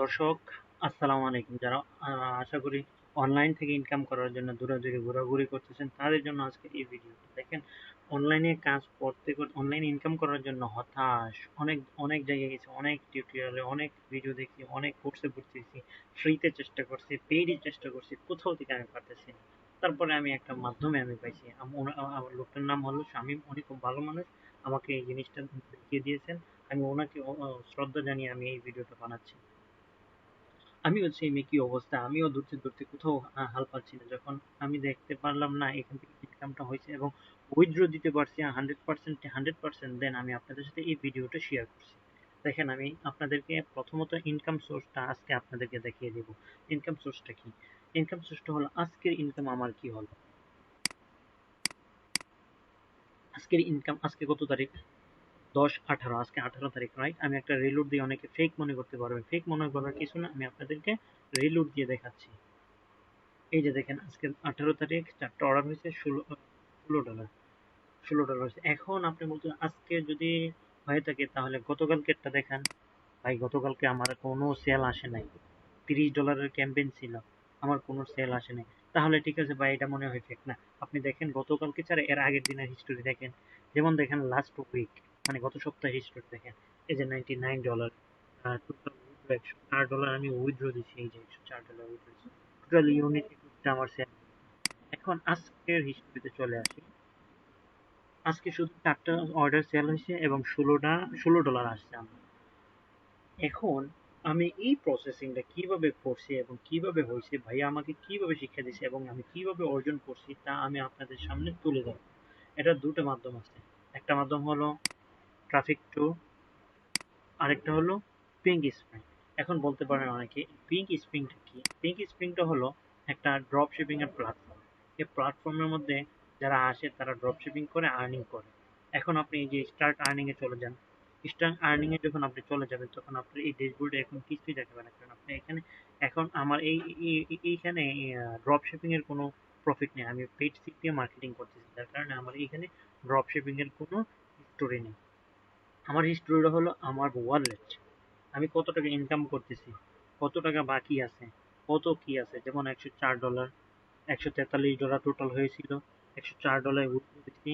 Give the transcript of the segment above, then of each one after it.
দর্শক, আসসালামু আলাইকুম। যারা আশা করি অনলাইন থেকে ইনকাম করার জন্য দৌড়াদৌড়ি ঘোরাঘুরি করতেছেন, তাদের জন্য আজকে এই ভিডিওটি। দেখেন, অনলাইনে কাজ করতে করতে অনলাইনে ইনকাম করার জন্য হতাশ, অনেক অনেক জায়গায় গেছি, অনেক টিউটোরিয়ালে অনেক ভিডিও দেখি, অনেক কোর্সে পড়তেছি, ফ্রিতে চেষ্টা করছি, পেইডে চেষ্টা করছি, কোথাও থেকে আমি পারতেছি না। তারপরে আমি একটা মাধ্যমে আমি পাইছি। আমার লোকটার নাম হলো শামীম, উনি খুব ভালো মানুষ, আমাকে এই জিনিসটা দেখিয়ে দিয়েছেন। আমি ওনাকে শ্রদ্ধা জানিয়ে আমি এই ভিডিওটা বানাচ্ছি। আমিও সেম একই অবস্থা। আমিও দৌড়তে দৌড়তে কোথাও হাল পাচ্ছি না। যখন আমি দেখতে পারলাম না এখান থেকে ইনকামটা হয়েছে এবং উইথড্র দিতে পারছি 100%, দেন আমি আপনাদের সাথে এই ভিডিওটা শেয়ার করছি। দেখেন, আমি আপনাদেরকে প্রথমত ইনকাম সোর্সটা আজকে আপনাদেরকে দেখিয়ে দেব। ইনকাম সোর্সটা কি? ইনকাম সোর্সটা হলো আজকের ইনকাম আমার কি হলো। আজকের ইনকাম, আজকে কত তারিখ? 10/18, আজকে 18 তারিখ, রাইট? আমি একটা রিলোড দিয়ে, অনেকে ফেক মনে করতে পারবে, ফেক মনে করার কিছু না, আমি আপনাদেরকে রিলোড দিয়ে দেখাচ্ছি। এই যে দেখেন, আজকে 18 তারিখ, চারটা অর্ডার হয়েছে, $16। $16 হয়েছে। এখন আপনি বলছেন আজকে যদি হয়ে থাকে তাহলে গতকালকেরটা দেখান। ভাই, গতকালকে আমার কোনো সেল আসে নাই। $30 ক্যাম্পেইন ছিল, আমার কোনো সেল আসে নাই। তাহলে ঠিক আছে ভাই, এটা মনে হয় ফেক না। আপনি দেখেন গতকালকে ছাড়া এর আগের দিনের হিস্টোরি দেখেন। যেমন দেখেন লাস্ট উইক, মানে গত সপ্তাহের হিস্টোরি দেখেন। এই যে $99, টোটাল উইথড্র $104 আমি উইথড্র দিচ্ছি। এই যে $104 উইথড্র দিচ্ছি। টোটাল ইউনিট আমার সেল। এখন আজকের হিস্টোরিতে চলে আসি। আজকে শুধু 4টা অর্ডার সেল হয়েছে এবং $16 আসছে আমার। এখন আমি এই প্রসেসিংটা কিভাবে করছি এবং কিভাবে হয়েছে, ভাইয়া আমাকে কিভাবে শিক্ষা দিয়েছে এবং আমি কিভাবে অর্জন করছি, তা আমি আপনাদের সামনে তুলে ধরব। এটা দুটো মাধ্যম আছে। একটা মাধ্যম হলো ট্রাফিক টু, আরেকটা হলো পিঙ্ক স্প্রিং। এখন বলতে পারেন অনেকে, পিঙ্ক স্প্রিংটা কি? পিঙ্ক স্প্রিংটা হলো একটা ড্রপ শিপিং এর প্ল্যাটফর্ম। এই প্ল্যাটফর্মের মধ্যে যারা আসে তারা ড্রপ শিপিং করে আর্নিং করে। এখন আপনি এই যে স্টার্ট আর্নিং এ চলে যান। স্টার্ট আর্নিং এ যখন আপনি চলে যাবেন, তখন আপনার এই ড্যাশবোর্ডে এখন কিছুই দেখাবে না, কারণ আপনি এখানে, এখন আমার এইখানে ড্রপ শিপিং এর কোনো প্রফিট নেই। আমি পেইড সিপিএ মার্কেটিং করতেছি, যার কারণে আমার এখানে ড্রপ শিপিং এর কোনো স্টোরি নেই। আমার হিস্টোরিটা হলো আমার ওয়ালেট। আমি কত টাকা ইনকাম করতেছি, কত টাকা বাকি আছে, কত কি আছে। যেমন $104, $143 টোটাল হয়েছিল, $104 উঠে দিচ্ছি।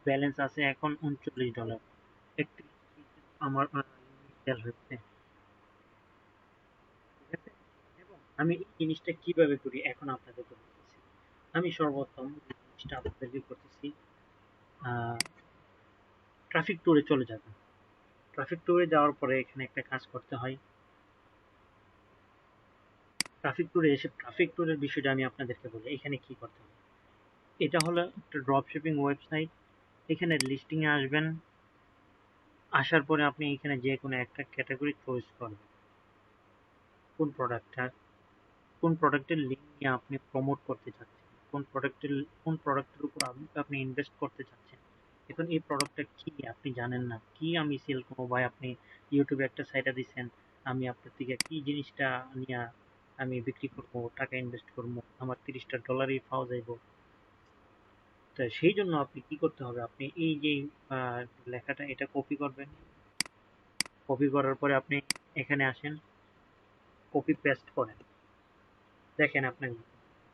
ব্যালেন্স আছে এখন $39। একটি আমার সেল হয়েছে, ঠিক আছে? এবং আমি এই জিনিসটা কিভাবে করি এখন আপনাদেরকে বলতেছি। আমি সর্বপ্রথম যে জিনিসটা আপনাদেরকে করতেছি, ট্রাফিক ট্যুরে চলে যাবেন। ট্রাফিক ট্যুরে যাওয়ার পরে এখানে একটা কাজ করতে হয়। ট্রাফিক ট্যুরে এসে ট্রাফিক ট্যুরের বিষয়টা আমি আপনাদেরকে বলি, এখানে কি করতে হবে। এটা হলো একটা ড্রপ শিপিং ওয়েবসাইট। এখানে লিস্টিং এ আসবেন। আসার পরে আপনি এখানে যে কোনো একটা ক্যাটাগরি চয়েস করবেন। কোন প্রোডাক্টটা, কোন প্রোডাক্টের লিঙ্ক নিয়ে আপনি প্রমোট করতে চাচ্ছেন, কোন প্রোডাক্টের উপর আপনি ইনভেস্ট করতে চাচ্ছেন। এখন এই প্রোডাক্টটা কি আপনি জানেন না, কি আমি সেল করবো, ভাই আপনি ইউটিউবে একটা সাইটে দিচ্ছেন, আমি আপনার থেকে কি জিনিসটা নিয়ে আমি বিক্রি করবো, টাকা ইনভেস্ট করবো, আমার $30 পাওয়া যাইব। তো সেই জন্য আপনি কি করতে হবে, আপনি এই যে লেখাটা, এটা কপি করবেন। কপি করার পরে আপনি এখানে আসেন, কপি পেস্ট করেন। দেখেন আপনি,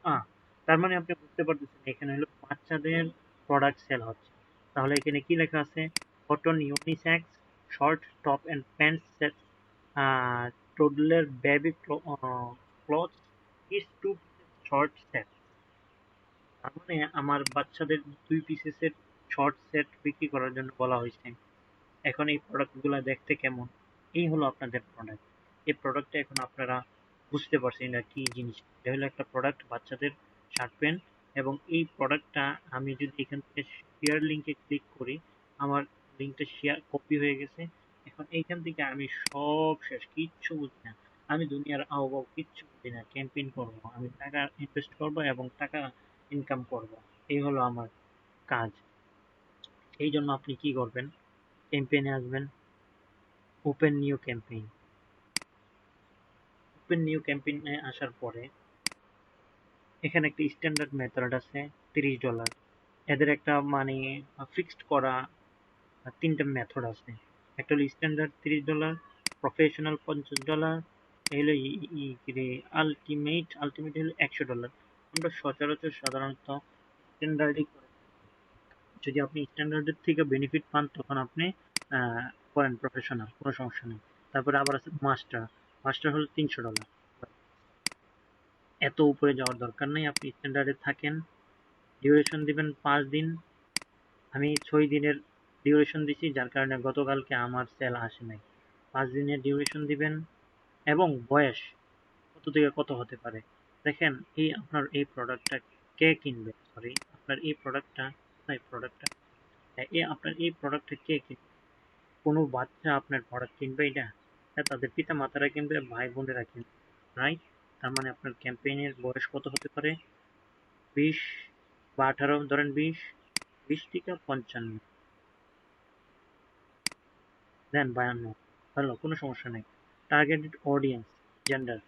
আহ তার মানে আপনি বুঝতে পারতেছেন এখানে হলো বাচ্চাদের প্রোডাক্ট সেল হচ্ছে। তাহলে এখানে কি লেখা আছে? Cotton unisex short top and pant set, toddler baby clothes, kids 2 pieces short set। তার মানে আমার বাচ্চাদের 2 পিসের শর্ট সেট বিক্রি করার জন্য বলা হয়েছে। এখন এই প্রোডাক্টগুলো দেখতে কেমন? এই হলো আপনাদের প্রোডাক্ট। এই প্রোডাক্টটা এখন আপনারা বুঝতে পারছেন এটা কি জিনিস। এটা হলো একটা প্রোডাক্ট, বাচ্চাদের শার্ট প্যান্ট। এবং এই প্রোডাক্টটা আমি যদি এখান থেকে শেয়ার লিঙ্কে ক্লিক করি, আমার লিঙ্কটা শেয়ার কপি হয়ে গেছে। এখন এইখান থেকে আমি সব শেষ, কিচ্ছু বুঝি না। আমি দুনিয়ার আবহাওয়া কিচ্ছু বুঝি না। ক্যাম্পেইন করবো, আমি টাকা ইনভেস্ট করবো এবং টাকা ইনকাম করব। এই হলো আমার কাজ। এই জন্য আপনি কি করবেন, ক্যাম্পেইনে আসবেন, open new campaign. Open new ক্যাম্পেইনে আসার পরে এখানে একটা স্ট্যান্ডার্ড মেথড আছে, $30। এদের একটা মানে ফিক্সড করা 3টা মেথড আছে। একটা হলো স্ট্যান্ডার্ড $30, প্রফেশনাল $50, এগুলো আলটিমেট হলো $100। আমরা সচরাচর সাধারণত স্ট্যান্ডার্ডই করে। যদি আপনি স্ট্যান্ডার্ডের থেকে বেনিফিট পান তখন আপনি করেন প্রফেশনাল, কোনো সমস্যা নেই। তারপরে আবার আছে মাস্টার। মাস্টার হলো $300। এত উপরে যাওয়ার দরকার নেই, আপনি স্ট্যান্ডার্ডে থাকেন। ডিউরেশন দিবেন 5 দিন। আমি 6 দিনের ডিউরেশন দিছি, যার কারণে গতকালকে আমার সেল আসে নাই। 5 দিনের ডিউরেশন দিবেন। এবং বয়স কত থেকে কত হতে পারে। দেখেন, আপনার এই প্রোডাক্টটা কে কিনবে, সরি আপনার এই প্রোডাক্টটা, কোথায় প্রোডাক্টটা, আপনার এই প্রোডাক্টটা কে কিনবে? কোনো বাচ্চা আপনার প্রোডাক্ট কিনবে এটা? হ্যাঁ, তাদের পিতা মাতারা কিনবে, ভাই বোনেরা কিনবে, রাইট? তার মানে আপনার ক্যাম্পেইনের বয়স কত হতে পারে? 20 বা 18, ধরেন 20, 20 থেকে 55, দেন 52, ভালো, কোনো সমস্যা নেই। টার্গেটেড অডিয়েন্স, জেন্ডার,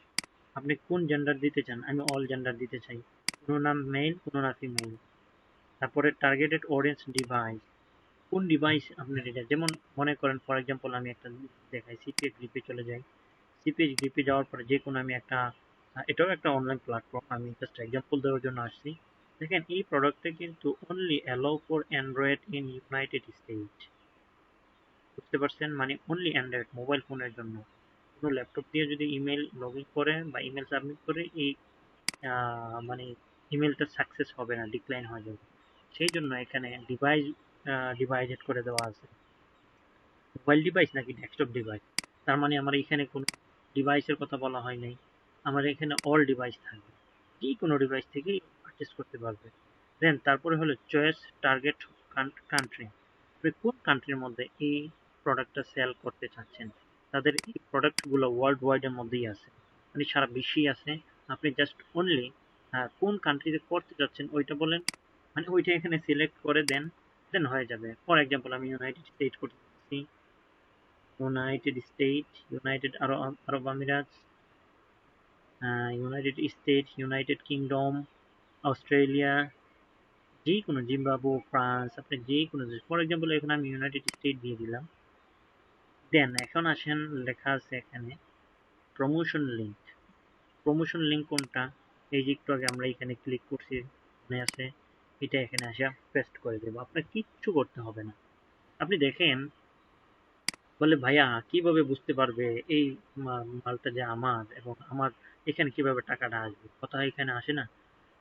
আপনি কোন জেন্ডার দিতে চান? আমি অল জেন্ডার দিতে চাই, কোনো না মেল, কোনো না ফিমেল। তারপরে টার্গেটেড অডিয়েন্স ডিভাইস, কোন ডিভাইস আপনার এটা, যেমন মনে করেন ফর এক্সাম্পল আমি একটা দেখাই, সিপিএ গ্রিপে চলে যাই। সিপিএ গ্রিপে যাওয়ার পরে যে কোনো আমি একটা, এটাও একটা অনলাইন প্ল্যাটফর্ম, আমি জাস্ট এক্সাম্পল দেওয়ার জন্য আসছি। দেখেন, এই প্রোডাক্টটা কিন্তু only allow for Android in United state. বুঝতে পারছেন? মানে অনলি অ্যান্ড্রয়েড মোবাইল ফোনের জন্য। কোনো ল্যাপটপ দিয়ে যদি ইমেল লগ ইন করে বা ইমেল সাবমিট করে, এই মানে ইমেলটা সাকসেস হবে না, ডিক্লাইন হয়ে যাবে। সেই জন্য এখানে ডিভাইডেড করে দেওয়া আছে, মোবাইল ডিভাইস নাকি ডেস্কটপ ডিভাইস। তার মানে আমার এখানে কোনো ডিভাইসের কথা বলা হয় নাই, আমার এখানে অল ডিভাইস থাকবে, যে কোনো ডিভাইস থেকেই পারচেস করতে পারবে। দেন তারপরে হলো চয়েস টার্গেট কান্ট্রি, আপনি কোন কান্ট্রির মধ্যে এই প্রোডাক্টটা সেল করতে চাচ্ছেন। তাদের এই প্রোডাক্টগুলো ওয়ার্ল্ড ওয়াইডের মধ্যেই আছে, মানে সারা বিশ্বেই আছে। আপনি জাস্ট অনলি কোন কান্ট্রিতে করতে চাচ্ছেন ওইটা বলেন, মানে ওইটা এখানে সিলেক্ট করে দেন, দেন হয়ে যাবে। ফর এক্সাম্পল আমি ইউনাইটেড স্টেট করতে চাচ্ছি, ইউনাইটেড স্টেট, ইউনাইটেড আরব আমিরাত, United state, United kingdom, Australia, যে কোনো জিম্বাবু, ফ্রান্স, আপনি যে কোনো, ফর এক্সাম্পল এখানে আমি ইউনাইটেড স্টেট দিয়ে দিলাম। দেন এখন আসেন, লেখা আছে এখানে প্রমোশন লিঙ্ক। প্রমোশন লিঙ্ক কোনটা? এই যে একটু আগে আমরা এখানে ক্লিক করছি, মনে আছে? এটা এখানে আসা পেস্ট করে দেবো, আপনার কিচ্ছু করতে হবে না। আপনি দেখেন, বলে ভাইয়া কিভাবে বুঝতে পারবে এই মালটা যে আমার, এবং আমার এখানে কিভাবে টাকাটা আসবে, কথা এখানে আসে না?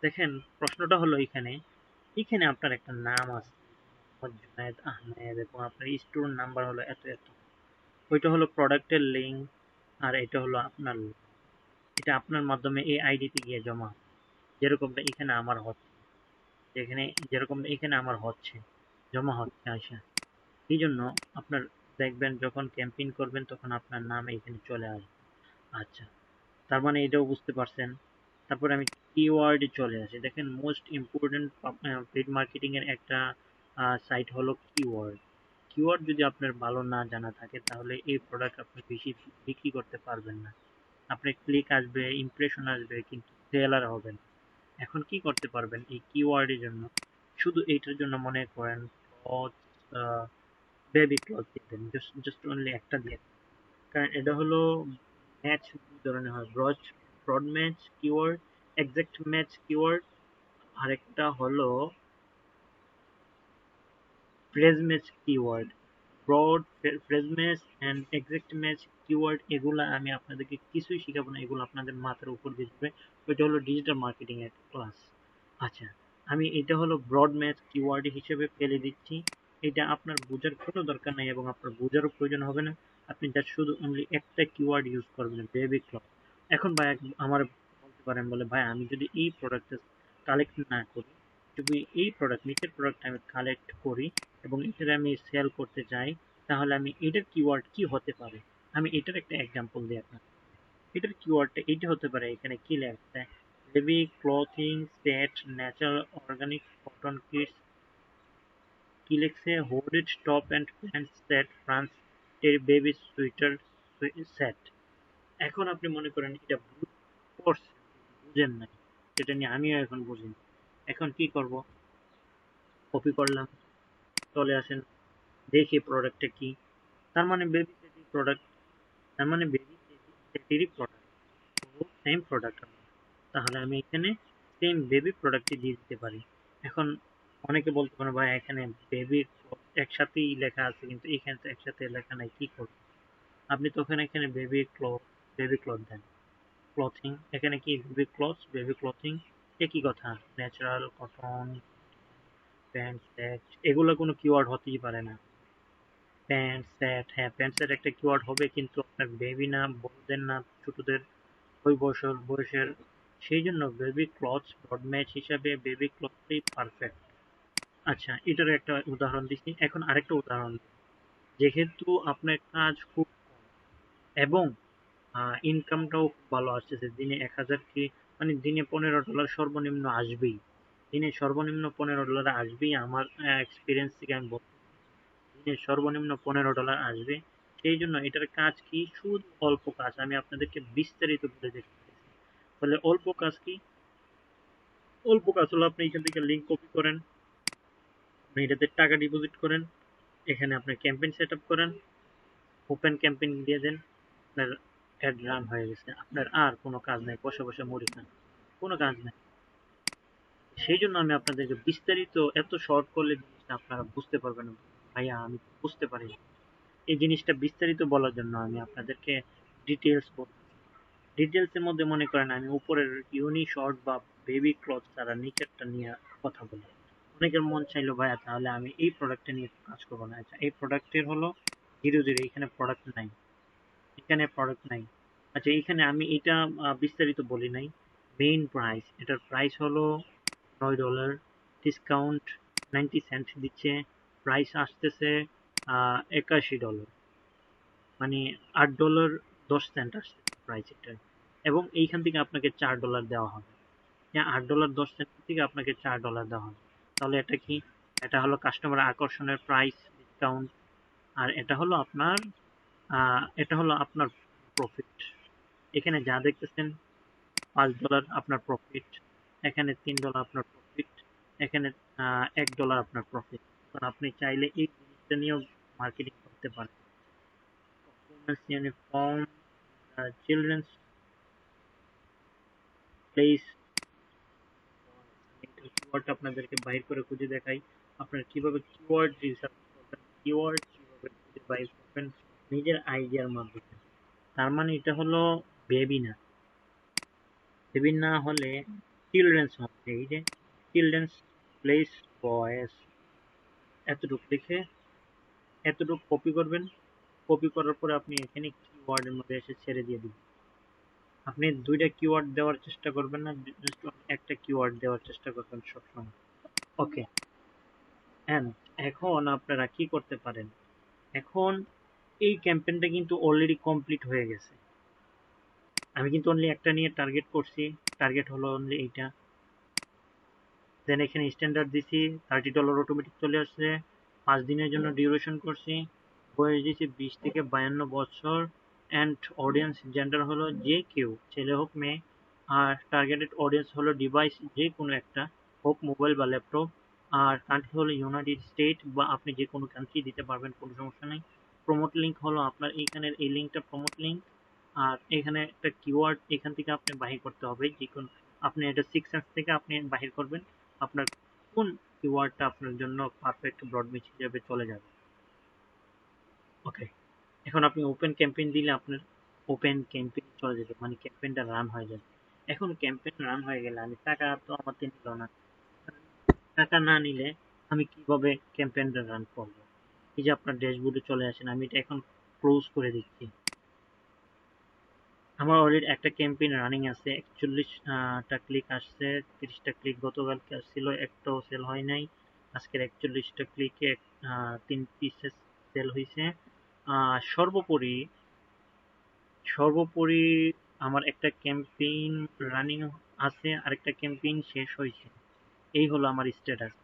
দেখেন, প্রশ্নটা হলো এখানে, এখানে আপনার একটা নাম আছে, মোহাম্মদ জুনায়েদ আহমেদ, এবং আপনার স্টোর নাম্বার হলো এত এত, ওইটা হলো প্রোডাক্টের লিঙ্ক, আর এটা হলো আপনার link। এটা আপনার মাধ্যমে এই আইডিতে গিয়ে জমা হবে। যেরকমটা এখানে আমার হচ্ছে, যেখানে যেরকম এখানে আমার হচ্ছে, জমা হচ্ছে আসা। এই জন্য আপনার দেখবেন যখন ক্যাম্পেইন করবেন তখন আপনার নাম এখানে চলে আসবে। আচ্ছা, তার মানে এটাও বুঝতে পারছেন। তারপর আমি কিওয়ার্ডে চলে আসি। দেখেন, মোস্ট ইম্পর্টেন্ট পেইড মার্কেটিং এর একটা সাইট হলো কিওয়ার্ড। কিওয়ার্ড যদি আপনার ভালো না জানা থাকে তাহলে এই প্রোডাক্ট আপনি বেশি বিক্রি করতে পারবেন না। আপনার ক্লিক আসবে, ইমপ্রেশন আসবে, কিন্তু সেল আর হবে না। এখন কি করতে পারবেন এই কিওয়ার্ডের জন্য? শুধু এইটার জন্য মনে করেন ক্লথ, বেবি ক্লথ দিবেন, জাস্ট জাস্ট অনলি একটা দিয়ে। কারণ এটা হলো ম্যাচ দুই ধরনের হয়, broad match keyword, exact match keyword, আরেকটা হলো phrase match keyword. Broad, phrase match and exact match keyword, এগুলা আমি আপনাদেরকে কিছুই শেখাবো না, এগুলো আপনাদের মাথার উপর দিয়ে যাবে। ওইটা হলো ডিজিটাল মার্কেটিং এর ক্লাস। আচ্ছা, আমি এটা হলো ব্রড ম্যাচ কিওয়ার্ড হিসেবে ফেলে দিচ্ছি। এটা আপনার বোঝার কোনো দরকার নাই এবং আপনার বোঝারও প্রয়োজন হবে না। আপনি জাস্ট শুধু অনলি একটা কিওয়ার্ড ইউজ করবেন, বেবি ক্লথ। এখন ভাই আমার বলতে পারেন, বলে ভাই আমি যদি এই প্রোডাক্টটা কালেক্ট না করি, যদি এই প্রোডাক্ট, নিচের প্রোডাক্ট আমি কালেক্ট করি এবং এটার আমি সেল করতে চাই, তাহলে আমি এটার কিওয়ার্ড কি হতে পারে? আমি এটার একটা এক্সাম্পল দিই আপনাকে। এটার কিওয়ার্ডটা এইটা হতে পারে, এখানে কি লেখা, baby clothing set, natural organic cotton kids, কি লিখছে, hooded top and pant set, France baby sweater set. এখন আপনি মনে করেন এটা পড়ছেন, বুঝেন নাই, সেটা নিয়ে আমিও এখন বুঝিনি। এখন কি করব? কপি করলাম, চলে আসেন, দেখি প্রোডাক্টটা কি। তার মানে বেবি সেটির প্রোডাক্ট, তার মানে বেবি সেটিরই প্রোডাক্ট। সেম প্রোডাক্ট, তাহলে আমি এখানে সেম বেবি প্রোডাক্টটি দিয়ে দিতে পারি। এখন অনেকে বলতে পারে ভাই এখানে বেবি একসাথেই লেখা আছে কিন্তু এখানে তো একসাথে লেখা নাই, কি করব? আপনি তখন এখানে বেবি ক্লথ দেন, ক্লথিং, এখানে কি বেবি ক্লথ, বেবি ক্লথিং, একই কথা, ন্যাচারাল কটন, প্যান্ট সেট, এগুলো কোনো কিওয়ার্ড হতেই পারে না। প্যান্ট সেট, হ্যাঁ প্যান্ট সেট একটা কিওয়ার্ড হবে কিন্তু আপনার বেবি না, বড়দের না, ছোটদের, ওই বয়সের, সেই জন্য বেবি ক্লথ ব্রড ম্যাচ হিসাবে বেবি ক্লথই পারফেক্ট। আচ্ছা, এটার একটা উদাহরণ দিচ্ছি, এখন আরেকটা উদাহরণ দিই। যেহেতু আপনার কাজ খুব কম এবং ইনকামটাও খুব ভালো আসতেছে, দিনে 1000 কি, মানে দিনে $15 সর্বনিম্ন আসবেই, দিনে সর্বনিম্ন $15 আসবেই, আমার এক্সপিরিয়েন্স থেকে আমি বলছি, দিনে সর্বনিম্ন $15 আসবে। সেই জন্য এটার কাজ কি, শুধু অল্প কাজ, আমি আপনাদেরকে বিস্তারিত বলে দেখতে, তাহলে অল্প কাজ কি? অল্প কাজ হলো আপনি এখান থেকে লিঙ্ক কপি করেন, আপনি এটাতে টাকা ডিপোজিট করেন, এখানে আপনি ক্যাম্পেইন সেট আপ করেন, ওপেন ক্যাম্পেইন দিয়ে দেন, আপনার অ্যাড রান হয়ে গেছে, আপনার আর কোনো কাজ নাই, বসে বসে মরি খান, কোনো কাজ নাই। সেই জন্য আমি আপনাদেরকে বিস্তারিত এত শর্ট করলে জিনিসটা আপনারা বুঝতে পারবেন না। ভাইয়া আমি বুঝতে পারি না। এই জিনিসটা বিস্তারিত বলার জন্য আমি আপনাদেরকে ডিটেলস বলছি। ডিটেলস এর মধ্যে মনে করেন আমি উপরের ইউনি শর্ট বা বেবি ক্লথ ছাড়া নিচেরটা নিয়ে কথা বলি। অনেকের মন চাইলো ভাইয়া তাহলে আমি এই প্রোডাক্টটা নিয়ে কাজ করবো না। আচ্ছা, এই প্রোডাক্টের হলো ধীরে ধীরে, এখানে প্রোডাক্ট নাই, এখানে প্রোডাক্ট নাই। আচ্ছা, এখানে আমি এটা বিস্তারিত বলি নাই। মেইন প্রাইস, এটার প্রাইস হলো $9, ডিসকাউন্ট 90 সেন্ট দিচ্ছে, প্রাইস আসতেছে $81, মানে $8.10 আসছে প্রাইস এটা, এবং এইখান থেকে আপনাকে $4 দেওয়া হবে। হ্যাঁ, $8.10 থেকে আপনাকে $4 দেওয়া হবে। তাহলে এটা কি? এটা হলো কাস্টমার আকর্ষণের প্রাইস ডিসকাউন্ট, আর এটা হলো আপনার প্রফিট। এখানে যা দেখতেছেন $5 আপনার প্রফিট, এখানে $3 আপনার প্রফিট, এখানে $1 আপনার প্রফিট। কারণ আপনি চাইলে এই জিনিসটা নিয়েও মার্কেটিং করতে পারেন। পারফরমেন্স ইউনিফর্ম, চিলড্রেন্স প্লেস, একটা কিওয়ার্ড আপনাদেরকে বাইর করে খুঁজে দেখাই, আপনারা কিভাবে কিওয়ার্ড রিসার্চ করবেন, কিওয়ার্ড কিভাবে খুঁজে বাইর করবেন নিজের আইডিয়ার মাধ্যমে। তার মানে এটা হলো বেবি না, বেবি না হলে চিলড্রেন্স হবে, এই যে চিলড্রেন্স প্লেস বয়েস, এতটুকু লিখে এতটুকু কপি করবেন, কপি করার পরে আপনি এখানে কিওয়ার্ডের মধ্যে এসে ছেড়ে দিয়ে দিবেন। আপনি দুইটা কিওয়ার্ড দেওয়ার চেষ্টা করবেন না, জাস্ট একটা কিওয়ার্ড দেওয়ার চেষ্টা করবেন সবসময়। ওকে, এন্ড এখন আপনারা কি করতে পারেন, এখন এই ক্যাম্পেইনটা কিন্তু অলরেডি কমপ্লিট হয়ে গেছে, আমি কিন্তু অনলি একটা নিয়ে টার্গেট করছি, টার্গেট হলো অনলি এইটা। দেন এখানে স্ট্যান্ডার্ড দিছি, $30 অটোমেটিক চলে আসছে, 5 দিনের জন্য ডিউরেশন করছি, বয়স দিছি 20 থেকে 52 বছর, অ্যান্ড অডিয়েন্স জেন্ডার হলো যে কেউ, ছেলে হোক মেয়ে, আর টার্গেটেড অডিয়েন্স হলো ডিভাইস যে কোনো একটা, হোক মোবাইল বা ল্যাপটপ, আর কান্ট্রি হলো ইউনাইটেড স্টেট, বা আপনি যে কোনো কান্ট্রি দিতে পারবেন, কোনো সমস্যা নেই। প্রমোট লিঙ্ক হলো আপনার এইখানের এই লিঙ্কটা প্রমোট লিঙ্ক, আর এখানে একটা কিওয়ার্ড এখান থেকে আপনি বাহির করতে হবে, যে কোন, আপনি এটা 6 সেন্স থেকে আপনি বাহির করবেন আপনার কোন কিওয়ার্ডটা আপনার জন্য পারফেক্ট ব্রডমেজ হিসেবে চলে যাবে। ওকে, এখন আপনি ওপেন ক্যাম্পেইন দিলে আপনার ওপেন ক্যাম্পেইন চলে যাবে, মানে ক্যাম্পেইনটা রান হয়ে যাবে। এখন ক্যাম্পেইন রান হয়ে গেলে আমি টাকা তো আমাকে নিল না, টাকা না নিলে আমি কিভাবে ক্যাম্পেইনটা রান করব? এই যে আপনার ড্যাশবোর্ডে চলে আসেন, আমি এটা এখন ক্লোজ করে দিচ্ছি। আমার অলরেডি একটা ক্যাম্পেইন রানিং আছে, 41টা ক্লিক আসছে, 30টা ক্লিক গতকালকে আসছিল, একটাও সেল হয় নাই। আজকের 41টা ক্লিকে 3 পিসেস সেল হয়েছে। সর্বোপরি সর্বোপরি আমার একটা ক্যাম্পেইন রানিং আছে, আরেকটা ক্যাম্পেইন শেষ হয়েছে। এই হলো আমার স্ট্যাটাস।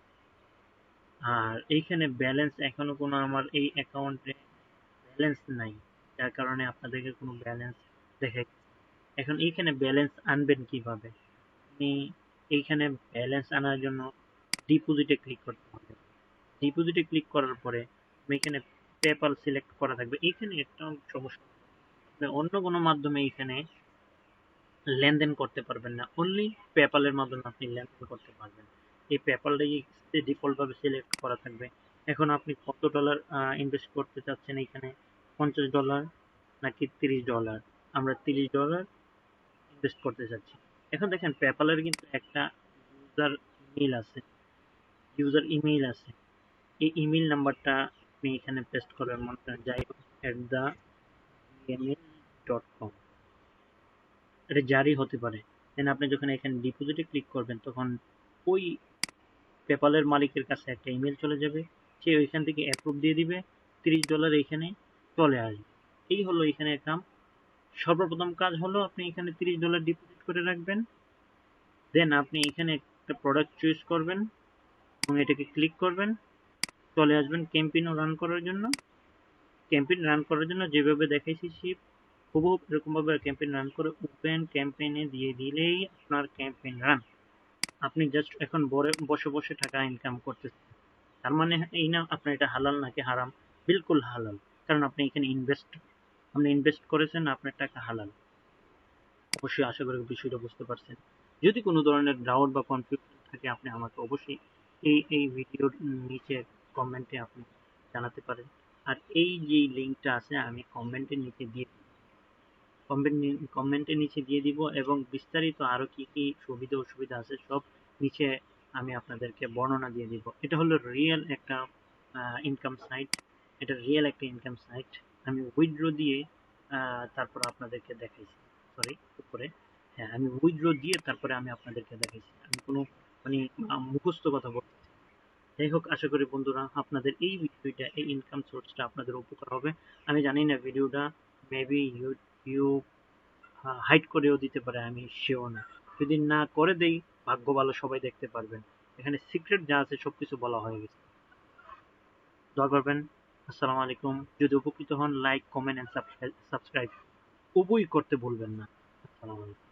আর এইখানে ব্যালেন্স এখনো কোনো আমার এই অ্যাকাউন্টে ব্যালেন্স নাই, যার কারণে আপনাদেরকে কোনো ব্যালেন্স দেখে। এখন এইখানে ব্যালেন্স আনবেন কিভাবে? আপনি এইখানে ব্যালেন্স আনার জন্য ডিপোজিটে ক্লিক করতে হবে। ডিপোজিটে ক্লিক করার পরে আমি এখানে পেপাল সিলেক্ট করা থাকবে, এখানে একটা সমস্যা, আপনি অন্য কোনো মাধ্যমে এখানে লেনদেন করতে পারবেন না, অনলি পেপ্যালের মাধ্যমে আপনি লেনদেন করতে পারবেন। এই পেপ্যালটাই ডিফল্ট ভাবে সিলেক্ট করা থাকবে। এখন আপনি কত ডলার ইনভেস্ট করতে চাচ্ছেন এখানে, $50 নাকি $30? আমরা $30 ইনভেস্ট করতে চাচ্ছি। এখন দেখেন পেপ্যালের কিন্তু একটা ইউজার ইমেল আছে, ইউজার ইমেইল আছে। এই ইমেইল নাম্বারটা আপনি এখানে পেস্ট করবেন, মনে করেন যাই হোক @gmail.com, এটা জারি হতে পারে। দেন আপনি যখন এখানে ডিপোজিটে ক্লিক করবেন তখন ওই পেপ্যালের মালিকের কাছে একটা ইমেল চলে যাবে, সে ওইখান থেকে অ্যাপ্রুভ দিয়ে দিবে, $30 এখানে চলে আসবে। এই হলো এখানে কাম। সর্বপ্রথম কাজ হলো আপনি এখানে $30 ডিপোজিট করে রাখবেন, দেন আপনি এখানে একটা প্রোডাক্ট চুজ করবেন এবং এটাকে ক্লিক করবেন, চলে আসবেন ক্যাম্পেইন রান করার জন্য। ক্যাম্পেইন রান করার জন্য যেভাবে দেখাইছি শিপ হুবহু এরকমভাবে ক্যাম্পেইন রান করে ওপেন ক্যাম্পেইনে দিয়ে দিলেই আপনার ক্যাম্পেইন রান। আপনি জাস্ট এখন বসে বসে টাকা ইনকাম করতেছেন। তার মানে এই না আপনার এটা হালাল নাকি হারাম, বিলকুল হালাল। কারণ আপনি এখানে ইনভেস্ট করেছেন, আপনার টাকা হালাল। অবশ্যই আশা করি বিষয়টা বুঝতে পারছেন। যদি কোনো ধরনের ডাউট বা কনফিউশন থাকে আপনি আমাকে অবশ্যই এই ভিডিওর নিচে কমেন্টে আপনি জানাতে পারেন। আর এই যে লিঙ্কটা আছে আমি কমেন্টের নিচে দিয়ে কমেন্টের নিচে দিয়ে দিব এবং বিস্তারিত আরো কি কি সুবিধা অসুবিধা আছে সব নিচে আমি আপনাদেরকে বর্ণনা দিয়ে দিব। এটা হলো রিয়েল একটা ইনকাম সাইট, এটা রিয়েল একটা ইনকাম সাইট। আমি উইথড্র দিয়ে তারপর আপনাদেরকে দেখাইছি, সরি উপরে, হ্যাঁ আমি উইথড্র দিয়ে তারপরে আমি আপনাদেরকে দেখাইছি, আমি কোনো মানে মুখস্থ কথা বলছি। যাই হোক, আশা করি বন্ধুরা আপনাদের এই ভিডিওটা, এই ইনকাম সোর্সটা আপনাদের উপকার হবে। আমি জানি না ভিডিওটা মেবি ইউটিউব হাইড করেও দিতে পারে, আমি শিওর না। যদি না করে দেই, ভাগ্য ভালো সবাই দেখতে পারবেন। এখানে সিক্রেট যা আছে সবকিছু বলা হয়ে গেছে। দোয়া করবেন। আসসালামু আলাইকুম। যদি উপকৃত হন লাইক কমেন্ট এন্ড সাবস্ক্রাইব উভয়ই করতে ভুলবেন না। আসসালামু আলাইকুম।